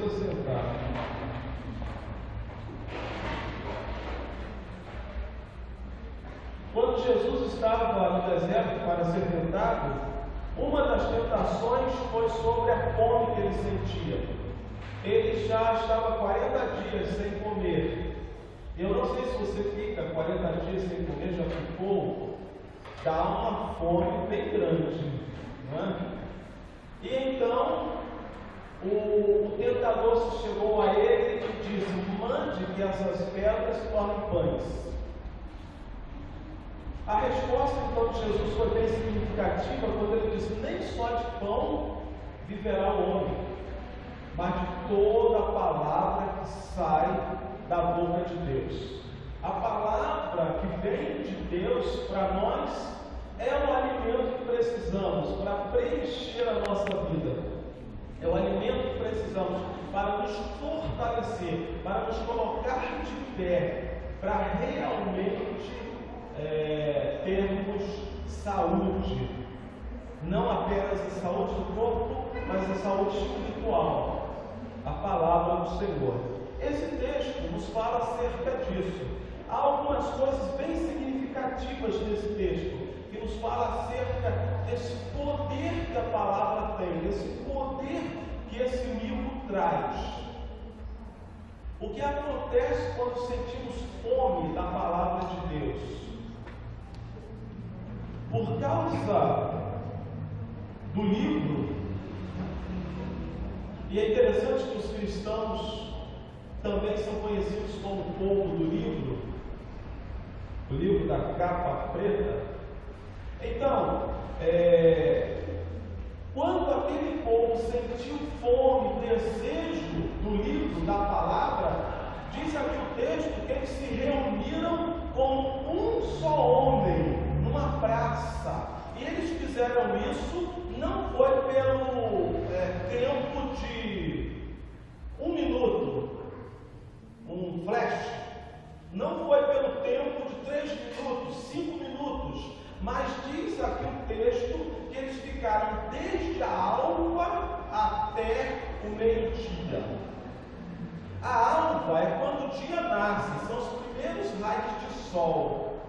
assentar. Quando Jesus estava no deserto para ser tentado, uma das tentações foi sobre a fome que ele sentia. Ele já estava 40 dias sem comer. Eu não sei se você fica 40 dias sem comer, já ficou? Dá uma fome bem grande, não é? E então, o tentador se chegou a ele e disse: mande que essas pedras tornem pães. A resposta então de Jesus foi bem significativa quando ele disse: nem só de pão viverá o homem, mas de toda a palavra que sai da boca de Deus. A palavra que vem de Deus para nós é o alimento que precisamos para preencher a nossa vida. É o alimento que precisamos para nos fortalecer, para nos colocar de pé, para realmente termos saúde, não apenas a saúde do corpo, mas a saúde espiritual, a palavra do Senhor. Esse texto nos fala acerca disso. Há algumas coisas bem significativas nesse texto, que nos fala acerca desse poder que a palavra tem, desse poder que esse livro traz. O que acontece quando sentimos fome da palavra de Deus? Por causa do livro, e é interessante que os cristãos também são conhecidos como o povo do livro, o livro da capa preta. Então, quando aquele povo sentiu fome, desejo do livro, da palavra, diz aqui o texto que eles se reuniram com um só homem numa praça, e eles fizeram isso não foi pelo tempo de 1 minuto, um flash, não foi pelo tempo de 3 minutos, 5 minutos, mas diz aqui o texto que eles ficaram desde a alva até o meio-dia. A alva é quando o dia nasce, são os primeiros raios de sol,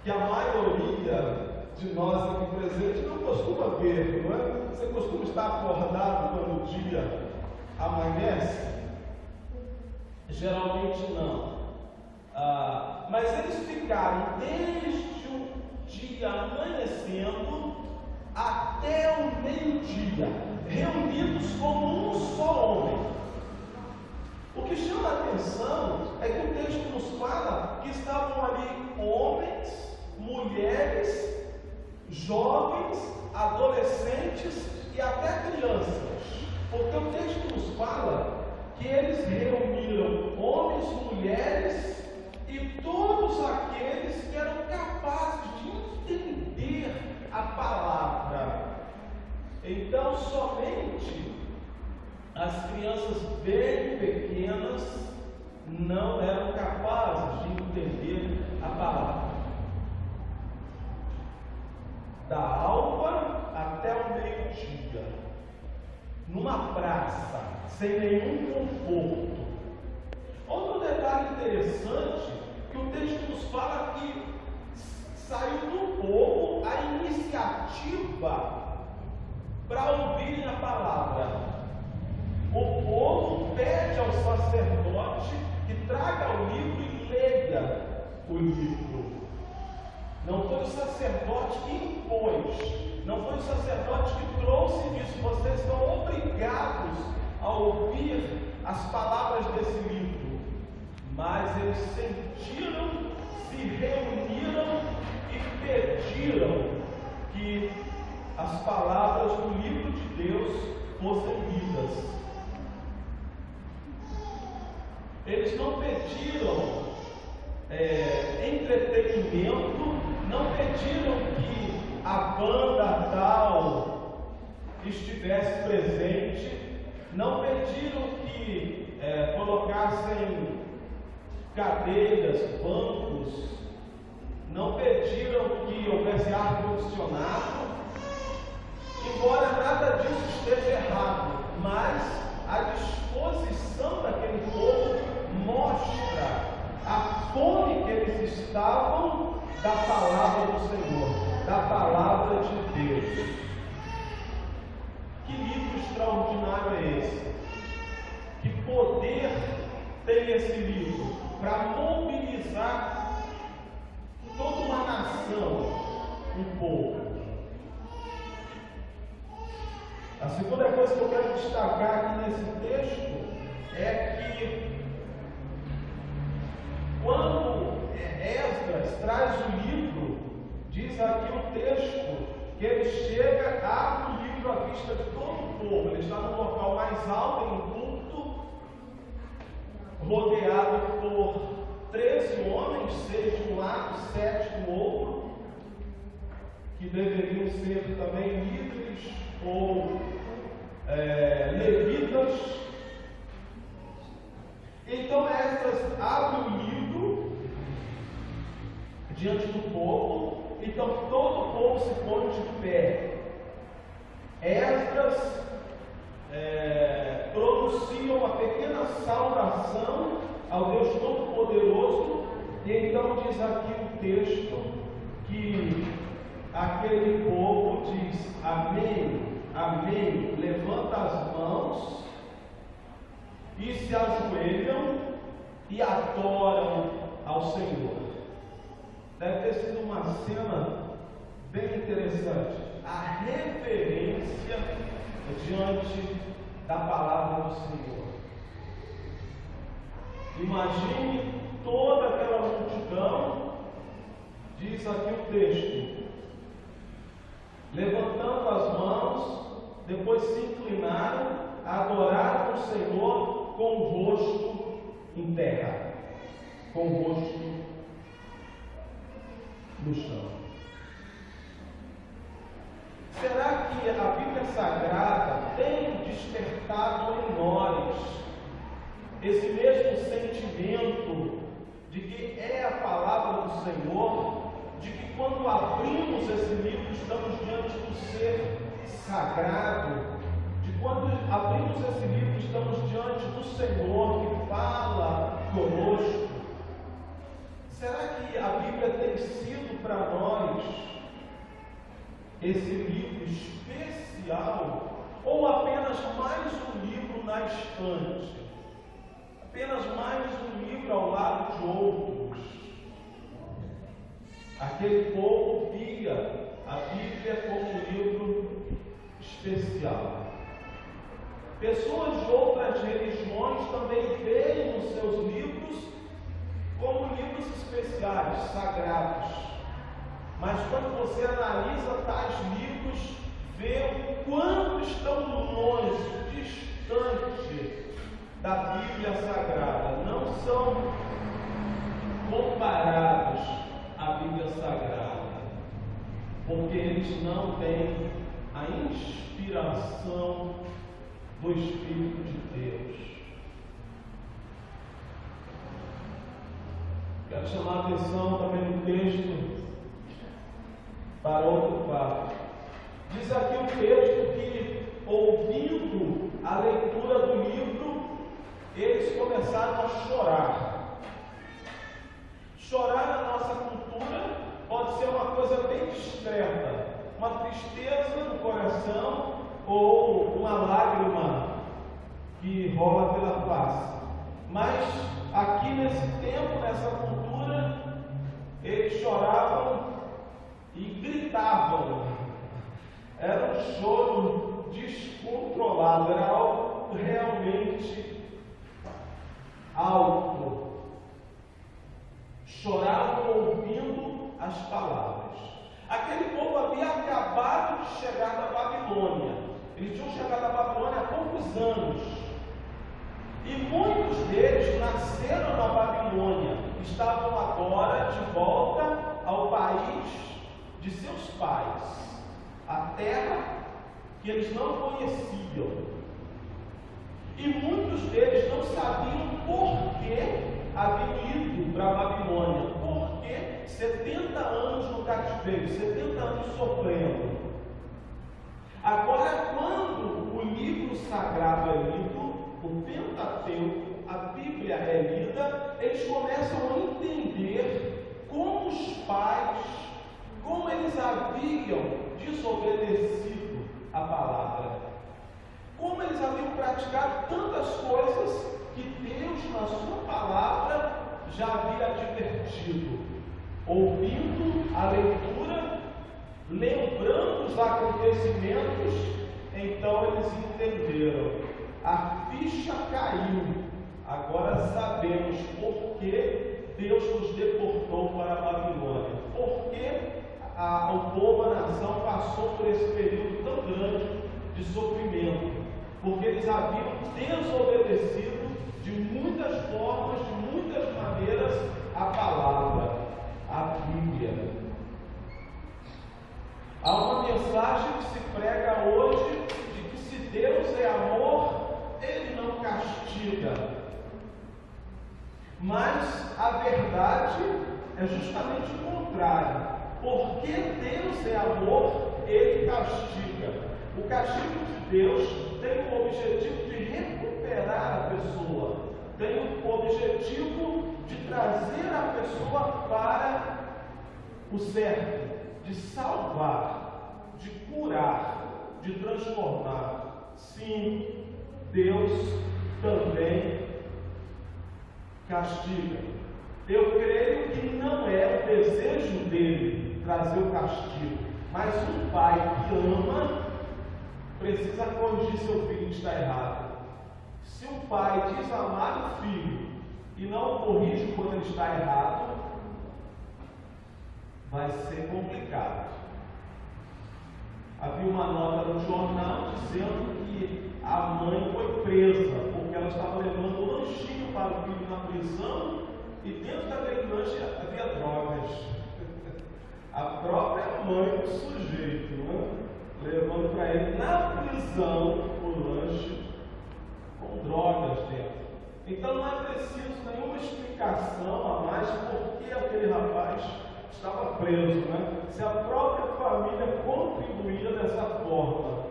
que a maioria de nós aqui presentes não costuma ver, não é? Você costuma estar acordado quando o dia amanhece? Geralmente não. Mas eles ficaram desde o dia amanhecendo até o meio-dia, reunidos como um só homem. O que chama a atenção é que o texto nos fala que estavam ali homens, mulheres, jovens, adolescentes e até crianças. Porque o texto nos fala que eles reuniram homens, mulheres e todos aqueles que eram capazes de entender a palavra. Então, somente as crianças bem pequenas não eram capazes de entender a palavra. Da alva até o meio-dia, numa praça, sem nenhum conforto. Outro detalhe interessante, que o texto nos fala que saiu do povo a iniciativa para ouvirem a palavra. O povo pede ao sacerdote que traga o livro e leia o livro. Não foi o sacerdote que impôs, não foi o sacerdote que trouxe e disse: vocês são obrigados a ouvir as palavras desse livro. Mas eles sentiram, se reuniram e pediram que as palavras do livro de Deus fossem lidas. Eles não pediram entretenimento, não pediram que a banda tal estivesse presente, não pediram que colocassem cadeiras, bancos, não pediram que houvesse ar-condicionado, embora nada disso esteja errado, mas a disposição necessitavam da palavra do Senhor, da palavra de Deus. Que livro extraordinário é esse? Que poder tem esse livro para mobilizar toda uma nação, um povo. A segunda coisa que eu quero destacar aqui nesse texto é que quando Esdras traz o livro, diz aqui o texto que ele chega, abre o livro à vista de todo o povo. Ele está no local mais alto, em um culto, rodeado por 13 homens, 6 de um lado, 7 do outro, que deveriam ser também líderes ou levitas. Então Esdras abre o livro diante do povo. Então todo o povo se põe de pé. Esdras pronuncia uma pequena saudação ao Deus Todo-Poderoso, e então diz aqui o texto que aquele povo diz: amém, amém, levanta as mãos e se ajoelham e adoram ao Senhor. Deve ter sido uma cena bem interessante. A reverência diante da palavra do Senhor. Imagine toda aquela multidão, diz aqui o texto, levantando as mãos, depois se inclinaram, adoraram o Senhor com o rosto em terra, com o rosto no chão. Será que a Bíblia Sagrada tem despertado em nós esse mesmo sentimento de que é a palavra do Senhor, de que quando abrimos esse livro estamos diante do ser sagrado, de quando abrimos esse livro estamos diante do Senhor que fala conosco? Será que a Bíblia tem sido para nós esse livro especial, ou apenas mais um livro na estante? Apenas mais um livro ao lado de outros? Aquele povo via a Bíblia como um livro especial. Pessoas de outras religiões também veem os seus livros como livros especiais, sagrados. Mas quando você analisa tais livros, vê o quanto estão longe, distante da Bíblia Sagrada. Não são comparados à Bíblia Sagrada, porque eles não têm a inspiração do Espírito de Deus. Quero chamar a atenção também no texto para outro fato. Diz aqui o texto que, ouvindo a leitura do livro, eles começaram a chorar. Chorar na nossa cultura pode ser uma coisa bem discreta, uma tristeza no coração ou uma lágrima que rola pela face. Mas aqui nesse tempo, nessa cultura, eles choravam e gritavam. Era um choro descontrolado, era algo realmente alto. Choravam ouvindo as palavras. Aquele povo havia acabado de chegar da Babilônia. Eles tinham chegado da Babilônia há poucos anos. E muitos deles nasceram na Babilônia, estavam agora de volta ao país de seus pais, a terra que eles não conheciam. E muitos deles não sabiam por que haviam ido para a Babilônia, porque 70 anos no cativeiro, 70 anos sofrendo. Agora, quando o livro sagrado é lido, o Pentateuco, a Bíblia é lida, eles começam a entender como haviam desobedecido a palavra. Como eles haviam praticado tantas coisas que Deus, na sua palavra, já havia advertido. Ouvindo a leitura, lembrando os acontecimentos, então eles entenderam. A ficha caiu. Agora sabemos por que Deus nos deportou para a Babilônia. Por que o povo, a nação, passou por esse período tão grande de sofrimento? Porque eles haviam desobedecido de muitas formas, de muitas maneiras, a palavra, a Bíblia. Há uma mensagem que se prega hoje de que se Deus é amor, Ele não castiga. Mas a verdade é justamente o contrário. Porque Deus é amor, Ele castiga. O castigo de Deus tem o objetivo de recuperar a pessoa, tem o objetivo de trazer a pessoa para o certo, de salvar, de curar, de transformar. Sim, Deus também castiga. Eu creio que não é o desejo dele trazer o castigo, mas um pai que ama precisa corrigir seu filho que está errado. Se o pai diz amar o filho e não o corrige quando ele está errado, vai ser complicado. Havia uma nota no jornal dizendo que a mãe foi presa porque ela estava levando um lanchinho para o filho na prisão e dentro daquele lanche havia drogas. A própria mãe do sujeito, né? Levando para ele na prisão o lanche com drogas dentro. Então não é preciso nenhuma explicação a mais por que aquele rapaz estava preso, né? Se a própria família contribuía dessa forma.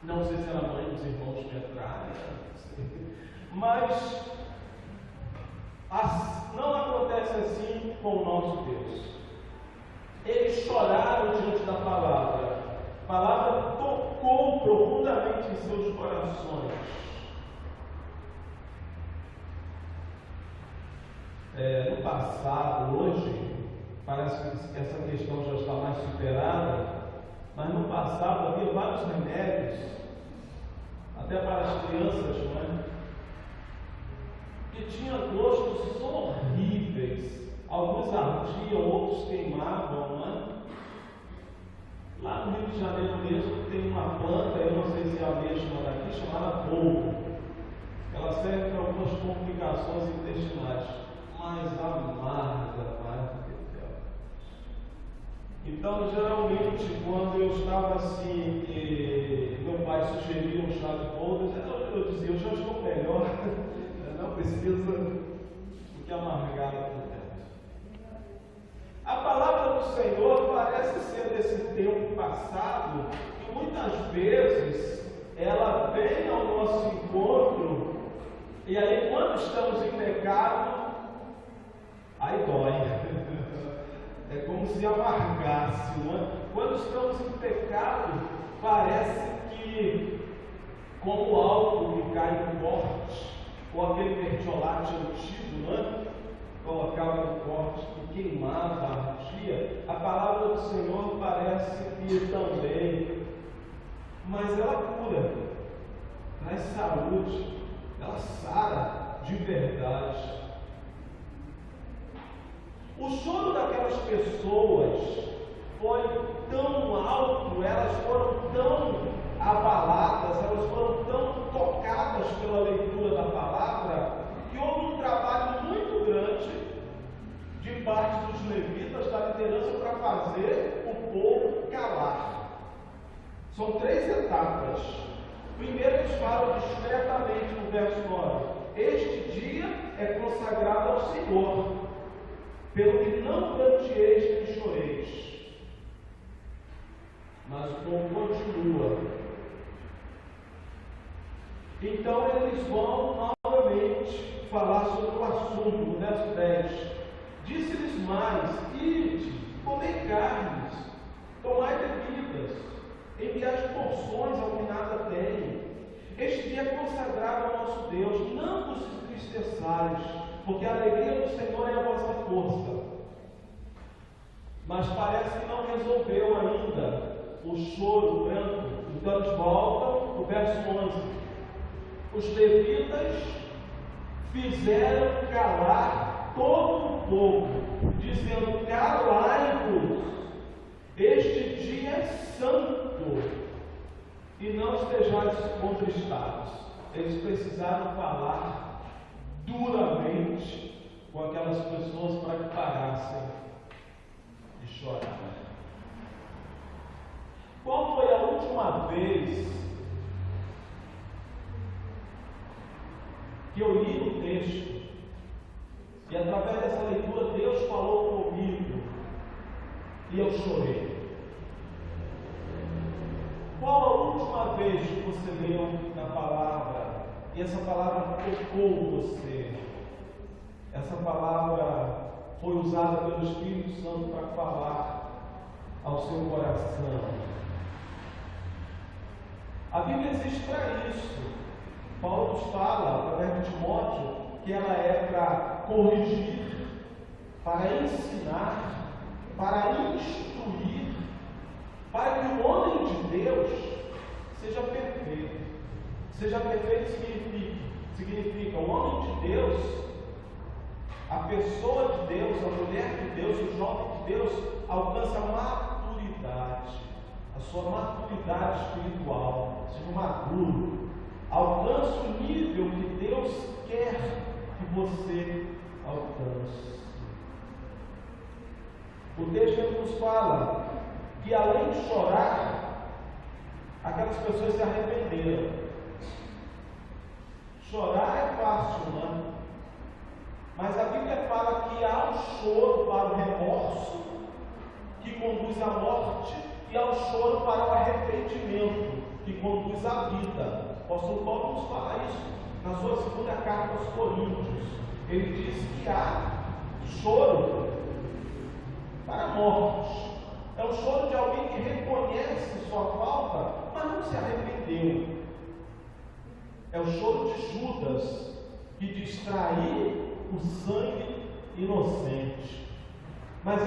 Não sei se era mãe dos irmãos Metralha, mas não acontece assim com o nosso Deus. Eles choraram diante da palavra. A palavra tocou profundamente em seus corações. No passado, hoje, parece que essa questão já está mais superada, mas no passado havia vários remédios, até para as crianças, né? Que tinham gostos horríveis. Alguns ardiam, outros queimavam, né? Lá no Rio de Janeiro mesmo tem uma planta, eu não sei se é a mesma daqui, chamada polvo. Ela serve para algumas complicações intestinais, mas amarga, mais do que ela. Então, geralmente, quando eu estava assim, meu pai sugeria um chá de polvo, eu dizia, eu já estou melhor, não precisa do que amargar por dentro. A palavra do Senhor parece ser desse tempo passado, que muitas vezes ela vem ao nosso encontro, e aí quando estamos em pecado, aí dói. É como se amargasse, não é? Quando estamos em pecado, parece que, como o álcool que cai no corte, ou aquele mertiolate antigo, não é? Colocava no corte e queimava, ardia. A palavra do Senhor parece que também, mas ela cura, traz saúde, ela sara de verdade. O choro daquelas pessoas foi tão alto, elas foram tão abaladas, elas foram tão tocadas pela leitura da palavra, que houve um trabalho muito grande de parte dos levitas, da liderança, para fazer o povo calar. São 3 etapas. Primeiro eles falam discretamente no verso 9: este dia é consagrado ao Senhor, pelo que não pranteeis nem choreis. Mas o povo continua. Então eles vão falar sobre o assunto, no verso 10. Disse-lhes mais: ide comer carnes, tomar bebidas, enviar porções ao que nada tem. Este dia é consagrado ao nosso Deus, não vos entristeçais, porque a alegria do Senhor é a vossa força. Mas parece que não resolveu ainda o choro, o pranto. Então eles voltam, o verso 11. Os levitas fizeram calar todo o povo, dizendo: calai-vos, este dia é santo, e não estejais contristados. Eles precisaram falar duramente com aquelas pessoas para que parassem de chorar. Qual foi a última vez que eu li o texto e através dessa leitura Deus falou comigo e eu chorei? Qual a última vez que você leu na palavra e essa palavra tocou você? Essa palavra foi usada pelo Espírito Santo para falar ao seu coração. A Bíblia existe para isso. Paulo nos fala, através de Timóteo, que ela é para corrigir, para ensinar, para instruir, para que o homem de Deus seja perfeito. Seja perfeito significa o homem de Deus, a pessoa de Deus, a mulher de Deus, o jovem de Deus, alcança a maturidade, a sua maturidade espiritual, seja maduro, alcança o nível que Deus quer que você alcance. O texto nos fala que, além de chorar, aquelas pessoas se arrependeram. Chorar é fácil, né? Mas a Bíblia fala que há um choro para o remorso, que conduz à morte, e há um choro para o arrependimento, que conduz à vida. O apóstolo Paulo nos fala isso na sua segunda carta aos Coríntios. Ele diz que há choro para a morte. É um choro de alguém que reconhece sua falta, mas não se arrependeu. É o choro de Judas, que diz: trair o sangue inocente. Mas